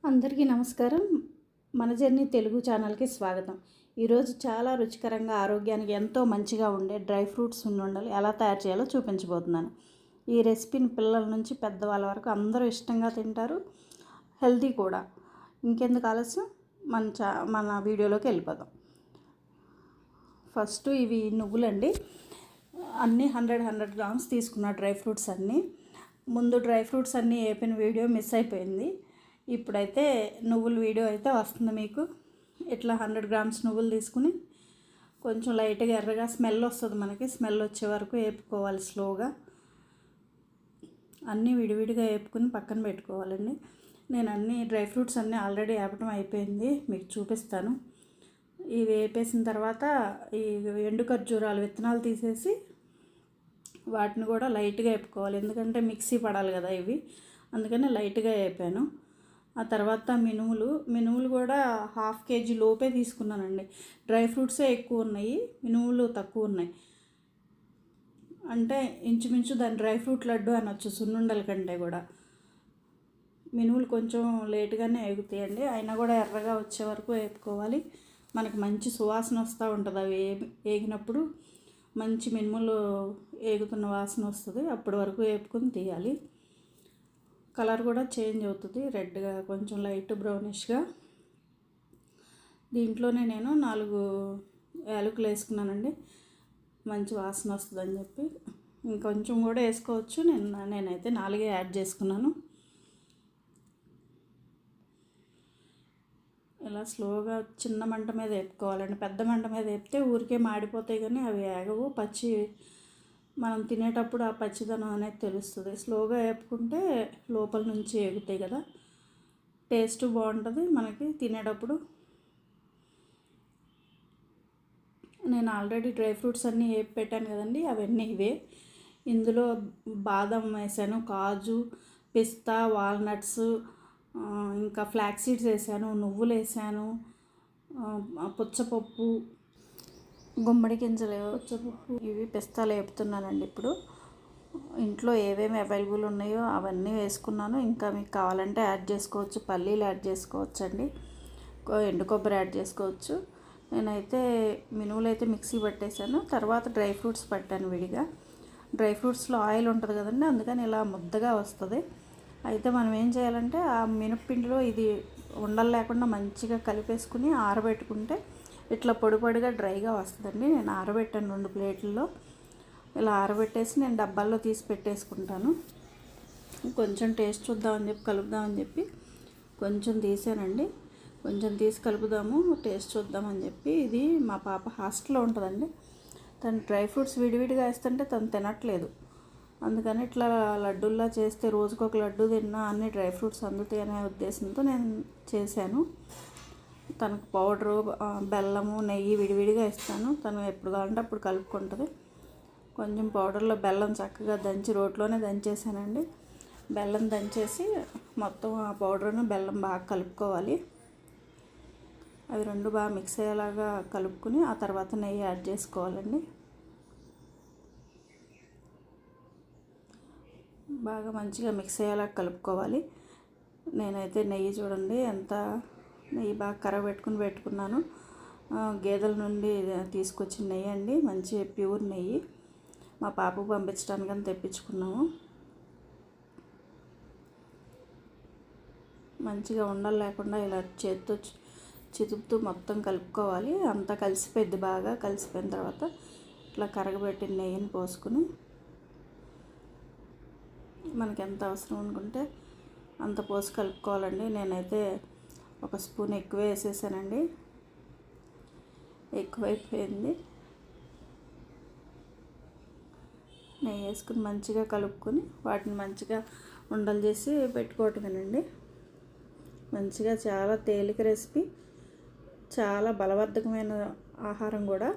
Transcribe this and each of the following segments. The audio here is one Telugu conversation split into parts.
అందరికీ నమస్కారం. మన జర్నీ తెలుగు ఛానల్కి స్వాగతం. ఈరోజు చాలా రుచికరంగా ఆరోగ్యానికి ఎంతో మంచిగా ఉండే డ్రై ఫ్రూట్స్ సున్నుండలు ఎలా తయారు చేయాలో చూపించబోతున్నాను. ఈ రెసిపీని పిల్లల నుంచి పెద్దవాళ్ళ వరకు అందరూ ఇష్టంగా తింటారు, హెల్తీ కూడా. ఇంకెందుకు ఆలస్యం, మన వీడియోలోకి వెళ్ళిపోదాం. ఫస్ట్ ఇవి నువ్వులండి. అన్నీ 100 గ్రామ్స్ తీసుకున్న డ్రై ఫ్రూట్స్ అన్నీ. ముందు డ్రై ఫ్రూట్స్ అన్నీ వేపిన వీడియో మిస్ అయిపోయింది. ఇప్పుడైతే నువ్వుల వీడియో అయితే వస్తుంది మీకు. ఇట్లా 100 గ్రామ్స్ నువ్వులు తీసుకుని కొంచెం లైట్గా ఎర్రగా స్మెల్ వస్తుంది మనకి. స్మెల్ వచ్చే వరకు వేపుకోవాలి స్లోగా. అన్నీ విడివిడిగా వేపుకుని పక్కన పెట్టుకోవాలండి. నేను అన్ని డ్రై ఫ్రూట్స్ అన్నీ ఆల్రెడీ వేపటం అయిపోయింది, మీకు చూపిస్తాను. ఇవి వేపేసిన తర్వాత ఈ ఎండు ఖర్జూరాలు విత్తనాలు తీసేసి వాటిని కూడా లైట్గా వేపుకోవాలి, ఎందుకంటే మిక్సీ పడాలి కదా ఇవి, అందుకని లైట్గా వేపాను. ఆ తర్వాత మినుములు కూడా 1/2 kg లోపే తీసుకున్నానండి. డ్రై ఫ్రూట్సే ఎక్కువ ఉన్నాయి, మినుములు తక్కువ ఉన్నాయి. అంటే ఇంచుమించు దాని డ్రై ఫ్రూట్ లడ్డు అనొచ్చు సున్నుండల కంటే కూడా. మినుములు కొంచెం లేటుగానే వేగుతాయండి, అయినా కూడా ఎర్రగా వచ్చే వరకు వేపుకోవాలి. మనకు మంచి సువాసన వస్తూ ఉంటుంది. అవి వేగినప్పుడు మంచి మినుములు వేగుతున్న వాసన వస్తుంది. అప్పటి వరకు వేపుకొని తీయాలి. కలర్ కూడా చేంజ్ అవుతుంది, రెడ్గా కొంచెం లైట్ బ్రౌనిష్గా. దీంట్లోనే నేను 4 యాలకులు వేసుకున్నానండి, మంచి వాసన వస్తుందని చెప్పి. ఇంకొంచెం కూడా వేసుకోవచ్చు, నేనైతే 4 యాడ్ చేసుకున్నాను. ఇలా స్లోగా చిన్న మంట మీద వేపుకోవాలండి. పెద్ద మంట మీద వేపితే ఊరికే మాడిపోతాయి, కానీ అవి వేగవు. మనం తినేటప్పుడు ఆ పచ్చిదనం అనేది తెలుస్తుంది. స్లోగా వేపుకుంటే లోపల నుంచి వేగుతాయి కదా, టేస్ట్ బాగుంటుంది మనకి తినేటప్పుడు. నేను ఆల్రెడీ డ్రై ఫ్రూట్స్ అన్నీ వేపి పెట్టాను కదండి, అవన్నీ ఇవే. ఇందులో బాదం వేసాను, కాజు, పిస్తా, వాల్నట్స్, ఇంకా ఫ్లాక్స్ సీడ్స్ వేసాను, నువ్వులు వేసాను, పుచ్చపప్పు, గుమ్మడి గింజలు, పుచ్చపప్పు, ఇవి పిస్తాలు వేపుతున్నానండి. ఇప్పుడు ఇంట్లో ఏమేమి అవైలబుల్ ఉన్నాయో అవన్నీ వేసుకున్నాను. ఇంకా మీకు కావాలంటే యాడ్ చేసుకోవచ్చు, పల్లీలు యాడ్ చేసుకోవచ్చు అండి, ఎండు కొబ్బరి యాడ్ చేసుకోవచ్చు. నేనైతే మినువులు అయితే మిక్సీ పట్టేశాను, తర్వాత డ్రై ఫ్రూట్స్ పట్టాను విడిగా. డ్రై ఫ్రూట్స్లో ఆయిల్ ఉంటుంది కదండి, అందుకని ఇలా ముద్దగా వస్తుంది. అయితే మనం ఏం చేయాలంటే ఆ మినప్పిండిలో ఇది ఉండలు లేకుండా మంచిగా కలిపేసుకుని ఆరబెట్టుకుంటే ఇట్లా పొడి పొడిగా డ్రైగా వస్తుందండి. నేను ఆరబెట్టాను 2 ప్లేట్లలో. ఇలా ఆరబెట్టేసి నేను డబ్బాల్లో తీసి పెట్టేసుకుంటాను. కొంచెం టేస్ట్ చూద్దామని చెప్పి, కలుపుదామని చెప్పి కొంచెం తీసానండి. కొంచెం తీసి కలుపుదాము, టేస్ట్ చూద్దామని చెప్పి. ఇది మా పాప హాస్టల్లో ఉంటుందండి, తను డ్రై ఫ్రూట్స్ విడివిడిగా వేస్తుంటే తను తినట్లేదు. అందుకని ఇట్లా లడ్డూల్లా చేస్తే రోజుకొక లడ్డు తిన్నా అన్ని డ్రై ఫ్రూట్స్ అందుతాయి అనే ఉద్దేశంతో నేను చేశాను. తనకు పౌడరు, బెల్లము, నెయ్యి విడివిడిగా ఇస్తాను. తను ఎప్పుడు కావాలంటే అప్పుడు కలుపుకుంటుంది. కొంచెం పౌడర్లో బెల్లం చక్కగా దంచి రోట్లోనే దంచేసానండి. బెల్లం దంచేసి మొత్తం ఆ పౌడర్ను బెల్లం బాగా కలుపుకోవాలి. అవి 2 బాగా మిక్స్ అయ్యేలాగా కలుపుకుని ఆ తర్వాత నెయ్యి యాడ్ చేసుకోవాలండి. బాగా మంచిగా మిక్స్ అయ్యేలా కలుపుకోవాలి. నేనైతే నెయ్యి చూడండి ఎంత నెయ్యి బాగా పెట్టుకున్నాను. గేదెల నుండి తీసుకొచ్చిన నెయ్యి అండి, మంచి ప్యూర్ నెయ్యి. మా పాపకు పంపించడానికని తెప్పించుకున్నాము. మంచిగా ఉండలు లేకుండా ఇలా చేత్తో చితుపుతూ మొత్తం కలుపుకోవాలి. అంతా కలిసిపోయింది, బాగా కలిసిపోయిన తర్వాత ఇట్లా కరగబెట్టిన నెయ్యిని పోసుకుని మనకి ఎంత అవసరం అనుకుంటే అంత పోసి కలుపుకోవాలండి. నేనైతే 1 స్పూన్ ఎక్కువ వేసేసానండి, ఎక్కువైపోయింది. నెయ్యి వేసుకుని మంచిగా కలుపుకొని వాటిని మంచిగా ఉండలు చేసి పెట్టుకోవటమేనండి. మంచిగా చాలా తేలిక రెసిపీ, చాలా బలవర్ధకమైన ఆహారం కూడా.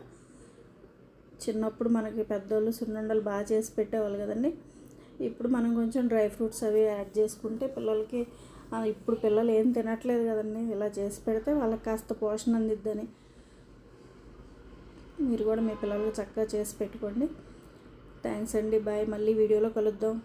చిన్నప్పుడు మనకి పెద్దోళ్ళు సున్నుండలు బాగా చేసి పెట్టేవాళ్ళు కదండి. ఇప్పుడు మనం కొంచెం డ్రై ఫ్రూట్స్ అవి యాడ్ చేసుకుంటే పిల్లలకి, ఇప్పుడు పిల్లలు ఏం తినట్లేదు కదండి, ఇలా చేసి పెడితే వాళ్ళకి కాస్త పోషణ అందిద్దని. మీరు కూడా మీ పిల్లలకు చక్కగా చేసి పెట్టుకోండి. థ్యాంక్స్ అండి, బాయ్. మళ్ళీ వీడియోలో కలుద్దాం.